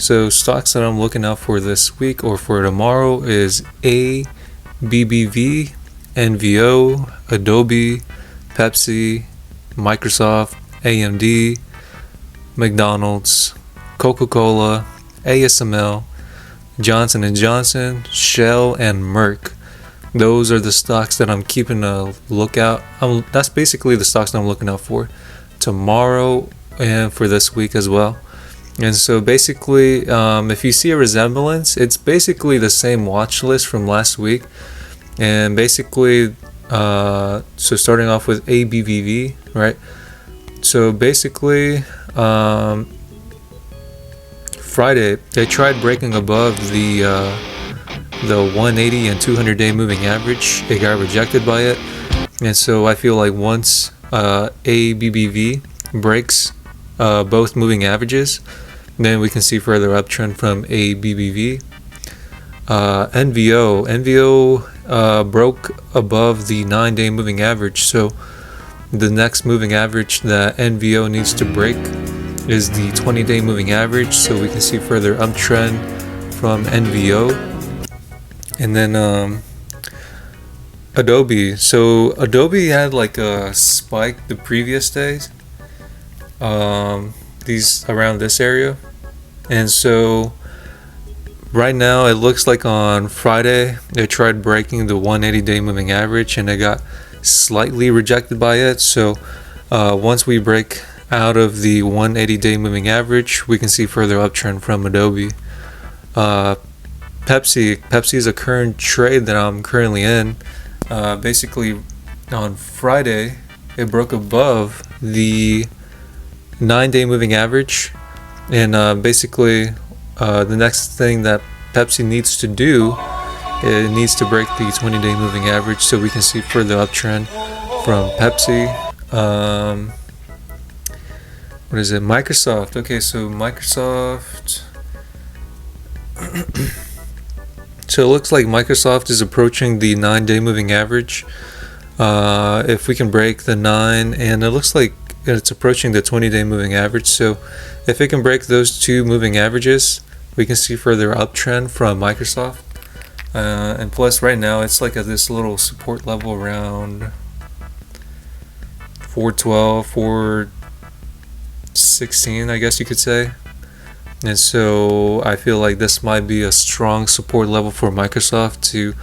So stocks that I'm looking out for this week or for tomorrow is ABBV, NVO, Adobe, Pepsi, Microsoft, AMD, McDonald's, Coca-Cola, ASML, Johnson & Johnson, Shell, and Merck. Those are the stocks that I'm keeping a lookout. That's basically the stocks that I'm looking out for tomorrow and for this week as well. And so basically, if you see a resemblance, it's basically the same watch list from last week. And basically, so starting off with ABBV, right? So basically, Friday they tried breaking above the 180 and 200-day moving average. It got rejected by it, and so I feel like once ABBV breaks both moving averages, then we can see further uptrend from ABBV. NVO broke above the 9-day moving average, so the next moving average that NVO needs to break is the 20-day moving average, so we can see further uptrend from NVO. And then Adobe. So Adobe had like a spike the previous days, these around this area, and so right now it looks like on Friday they tried breaking the 180-day moving average and it got slightly rejected by it. So once we break out of the 180-day moving average, we can see further uptrend from Adobe. Pepsi is a current trade that I'm currently in. Basically on Friday it broke above the 9-day moving average, and basically the next thing that Pepsi needs to do, it needs to break the 20-day moving average so we can see further uptrend from Pepsi. What is it? Microsoft. Okay, so Microsoft. So it looks like Microsoft is approaching the 9-day moving average. If we can break the 9, and it looks like it's approaching the 20-day moving average. So if it can break those two moving averages, we can see further uptrend from Microsoft. And plus, right now it's like at this little support level around 412, 416, I guess you could say. And so I feel like this might be a strong support level for Microsoft to,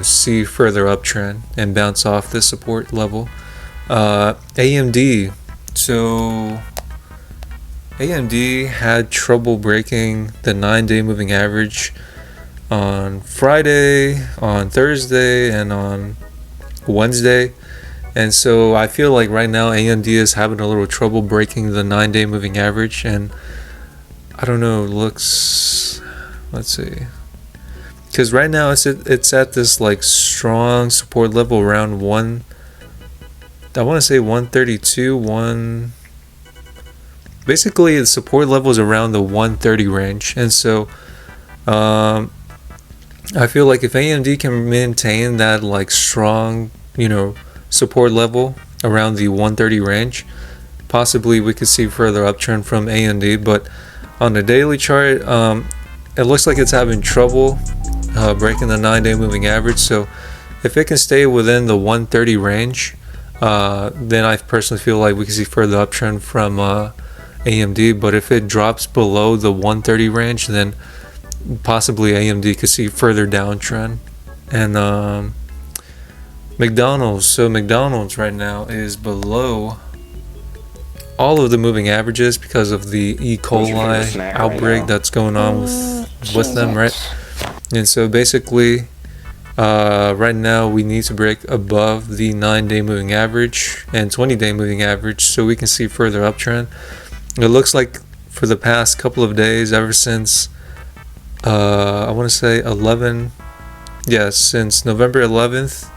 see further uptrend and bounce off this support level. AMD. So AMD had trouble breaking the 9-day moving average on Friday, on Thursday, and on Wednesday. And so I feel like right now AMD is having a little trouble breaking the 9-day moving average, and I don't know, let's see, because right now it's at this like strong support level around 132. Basically the support level is around the 130 range, and so I feel like if AMD can maintain that like strong support level around the 130 range, possibly we could see further uptrend from AMD. But on the daily chart, it looks like it's having trouble breaking the 9-day moving average. So if it can stay within the 130 range, then I personally feel like we can see further uptrend from AMD. But if it drops below the 130 range, then possibly AMD could see further downtrend. And McDonald's. So McDonald's right now is below all of the moving averages because of the E. coli outbreak that's going on with them, right? And so basically right now we need to break above the 9-day moving average and 20-day moving average so we can see further uptrend. It looks like for the past couple of days, ever since I want to say since November 11th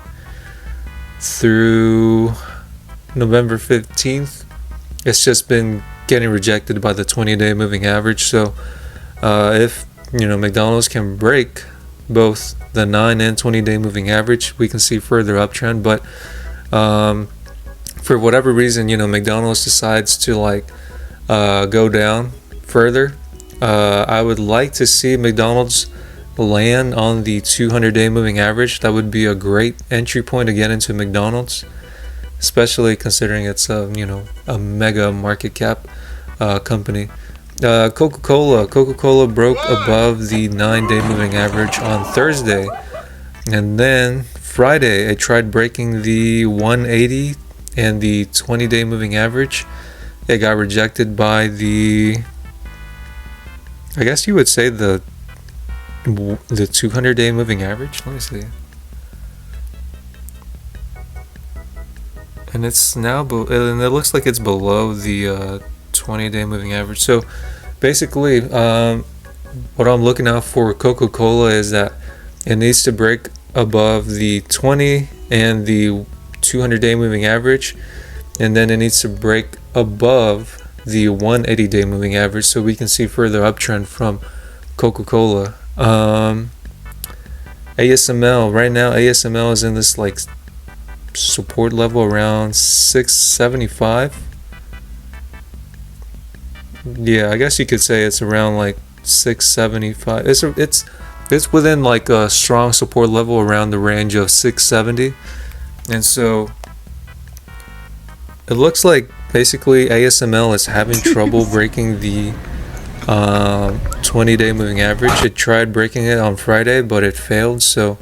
through November 15th, it's just been getting rejected by the 20-day moving average. So if McDonald's can break both the 9 and 20-day moving average, we can see further uptrend. But for whatever reason, McDonald's decides to go down further, I would like to see McDonald's land on the 200-day moving average. That would be a great entry point to get into McDonald's, especially considering it's a mega market cap company. Coca-Cola broke above the 9-day moving average on Thursday, and then Friday it tried breaking the 180 and the 20-day moving average. It got rejected by the, I guess you would say, the 200-day moving average. Let me see. And it's now and it looks like it's below the 20-day moving average. So basically, what I'm looking out for Coca-Cola is that it needs to break above the 20 and the 200-day moving average, and then it needs to break above the 180-day moving average so we can see further uptrend from Coca-Cola. ASML right now, ASML is in this like support level around 675. Yeah, I guess you could say it's around like 675. It's within like a strong support level around the range of 670. And so it looks like basically ASML is having trouble breaking the 20-day moving average. It tried breaking it on Friday, but it failed. So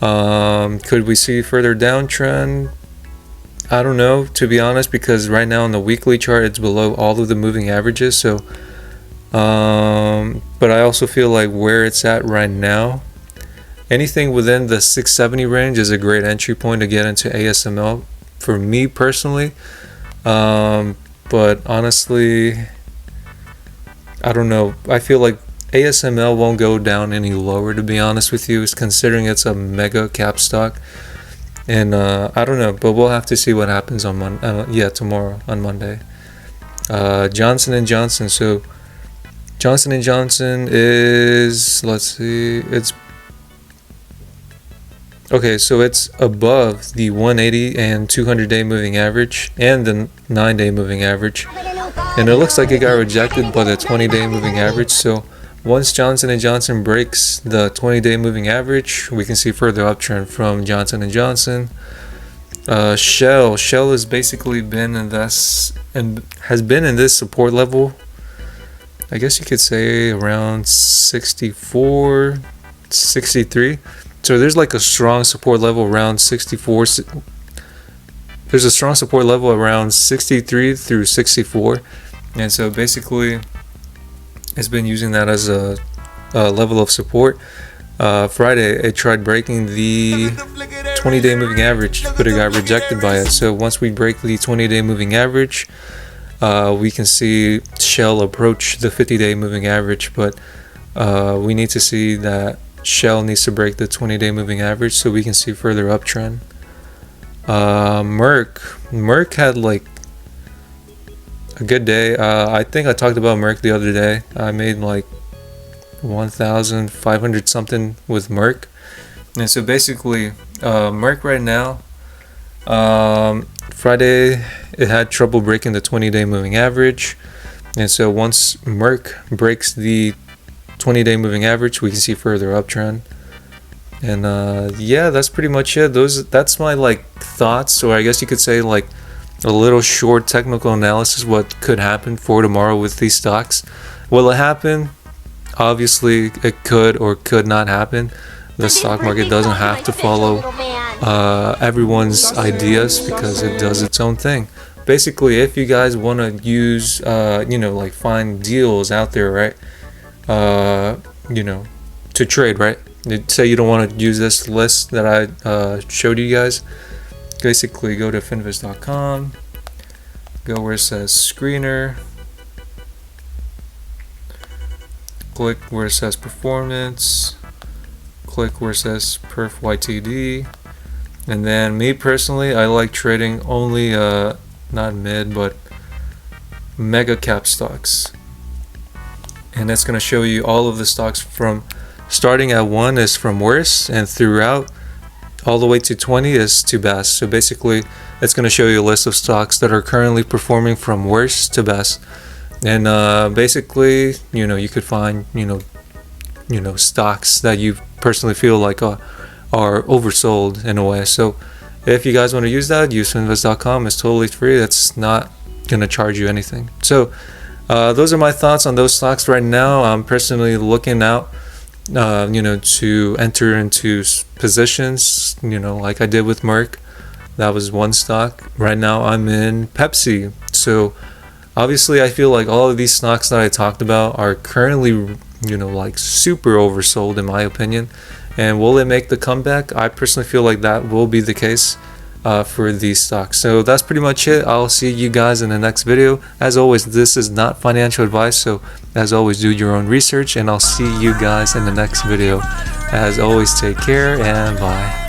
could we see further downtrend? I don't know, to be honest, because right now on the weekly chart it's below all of the moving averages. So but I also feel like where it's at right now, anything within the 670 range is a great entry point to get into ASML for me personally. But honestly, I don't know. I feel like ASML won't go down any lower, to be honest with you, considering it's a mega cap stock. And I don't know, but we'll have to see what happens on tomorrow on Monday. Johnson & Johnson. So Johnson & Johnson is, let's see, it's okay, so it's above the 180 and 200-day moving average and the 9-day moving average. And it looks like it got rejected by the 20-day moving average. So once Johnson & Johnson breaks the 20-day moving average, we can see further uptrend from Johnson & Johnson. Shell has basically been in this and has been in this support level, I guess you could say around 64, 63. So there's like a strong support level around 64. There's a strong support level around 63 through 64. And so basically it's been using that as a level of support. Friday it tried breaking the 20-day moving average, but it got rejected by it. So once we break the 20-day moving average, we can see Shell approach the 50-day moving average, but we need to see that Shell needs to break the 20-day moving average so we can see further uptrend. Merck had like a good day. I think I talked about Merck the other day. I made like 1,500 something with Merck. And so basically Merck right now, Friday it had trouble breaking the 20-day moving average, and so once Merck breaks the 20-day moving average, we can see further uptrend. And yeah, that's pretty much it. That's my like thoughts, or I guess you could say like a little short technical analysis what could happen for tomorrow with these stocks. Will it happen? Obviously it could or could not happen. The stock market doesn't have to follow everyone's ideas because it does its own thing. Basically, if you guys want to use like find deals out there, right, to trade, right, say you don't want to use this list that I showed you guys, basically go to finviz.com, go where it says screener, click where it says performance, click where it says perf YTD, and then me personally, I like trading only not mid but mega cap stocks, and that's going to show you all of the stocks from starting at 1 is from worst and throughout all the way to 20 is to best. So basically it's going to show you a list of stocks that are currently performing from worst to best. And basically, you could find stocks that you personally feel like are oversold in a way. So if you guys want to use that, use finvest.com. It's totally free. That's not gonna charge you anything. So those are my thoughts on those stocks right now. I'm personally looking out to enter into positions, like I did with Merck. That was one stock. Right now I'm in Pepsi. So obviously I feel like all of these stocks that I talked about are currently like super oversold in my opinion. And will it make the comeback? I personally feel like that will be the case for these stocks. So that's pretty much it. I'll see you guys in the next video. As always, this is not financial advice, so as always, do your own research, and I'll see you guys in the next video. As always, take care and bye.